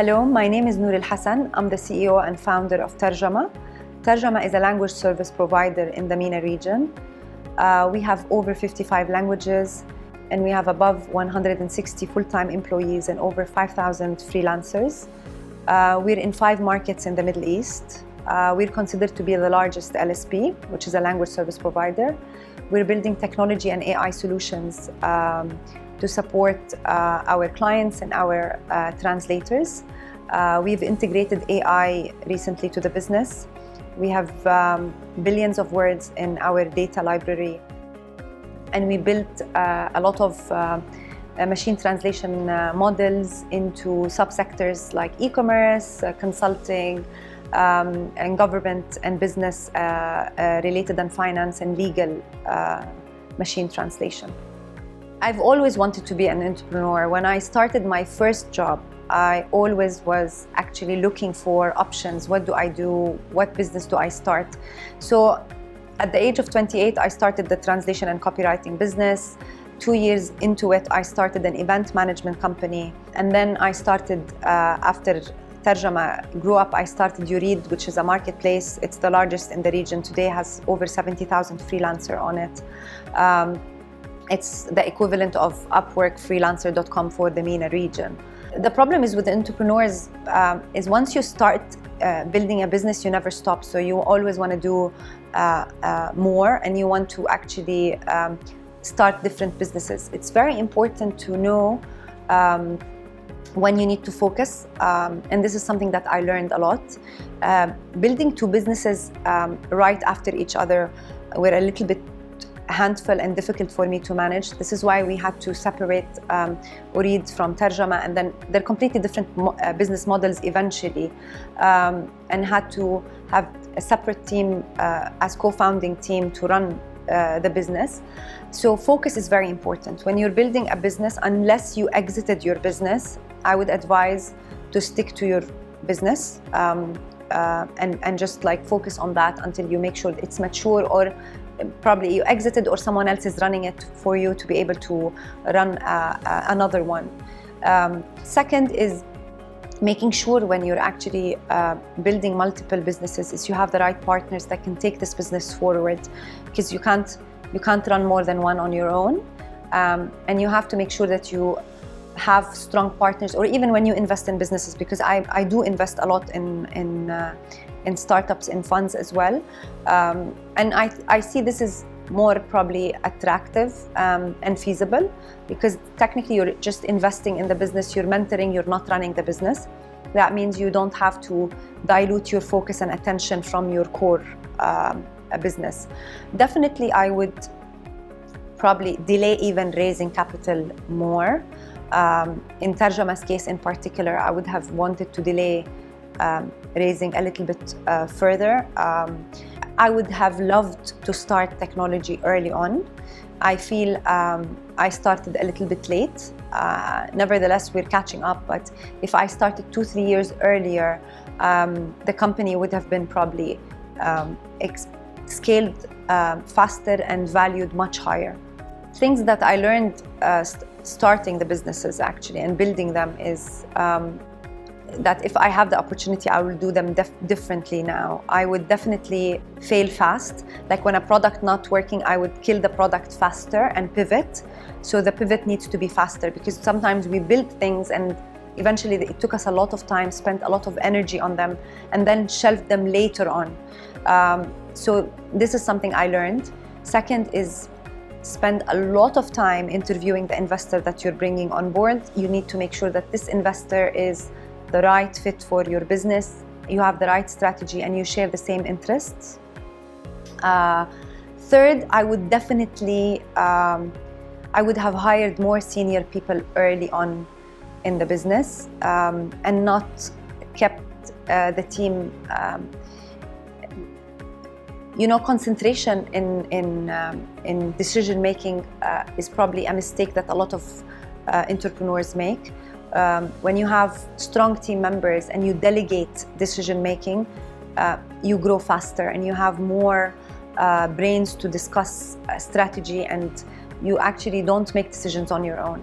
Hello, my name is Nour Al Hassan. I'm the CEO and founder of Tarjama. Tarjama is a language service provider in the MENA region. We have over 55 languages and we have above 160 full-time employees and over 5,000 freelancers. We're in 5 markets in the Middle East. We're considered to be the largest LSP, which is a language service provider. We're building technology and AI solutions to support our clients and our translators. We've integrated AI recently to the business. We have billions of words in our data library. And we built a lot of machine translation models into subsectors like e-commerce, consulting, and government and business related and finance and legal machine translation. I've always wanted to be an entrepreneur. When I started my first job, I always was actually looking for options. What do I do? What business do I start? So at the age of 28, I started the translation and copywriting business. 2 years into it, I started an event management company. And then I started, after Tarjama grew up, I started Ureed, which is a marketplace. It's the largest in the region. Today has over 70,000 freelancers on it. It's the equivalent of Upwork, freelancer.com for the MENA region. The problem is with entrepreneurs is once you start building a business, you never stop. So you always want to do more, and you want to actually start different businesses. It's very important to know when you need to focus, and this is something that I learned a lot. Building 2 businesses right after each other were a little bit handful and difficult for me to manage. This is why we had to separate Ureed from Tarjama, and then they're completely different business models eventually, and had to have a separate team as co-founding team to run the business. So focus is very important. When you're building a business, unless you exited your business, I would advise to stick to your business and just like focus on that until you make sure it's mature, or probably you exited or someone else is running it for you to be able to run another one. Second is making sure when you're actually building multiple businesses is you have the right partners that can take this business forward, because you can't run more than one on your own, and you have to make sure that you have strong partners, or even when you invest in businesses, because I do invest a lot in startups, in funds as well, and I see this is more probably attractive and feasible, because technically you're just investing in the business, you're mentoring, you're not running the business. That means you don't have to dilute your focus and attention from your core business. Definitely I would probably delay even raising capital more. In Tarjama's case in particular, I would have wanted to delay raising a little bit further. I would have loved to start technology early on. I feel I started a little bit late. Nevertheless, we're catching up, but if I started 2-3 years earlier, the company would have been probably scaled faster and valued much higher. Things that I learned starting the businesses actually and building them is that if I have the opportunity, I will do them differently now. I would definitely fail fast. Like when a product not working, I would kill the product faster and pivot. So the pivot needs to be faster, because sometimes we build things and eventually it took us a lot of time, spent a lot of energy on them, and then shelved them later on. So this is something I learned. Second is spend a lot of time interviewing the investor that you're bringing on board. You need to make sure that this investor is the right fit for your business, you have the right strategy, and you share the same interests. Third, I would definitely, I would have hired more senior people early on in the business, and not kept the team. Concentration in decision making is probably a mistake that a lot of entrepreneurs make. When you have strong team members and you delegate decision making, you grow faster and you have more brains to discuss strategy, and you actually don't make decisions on your own.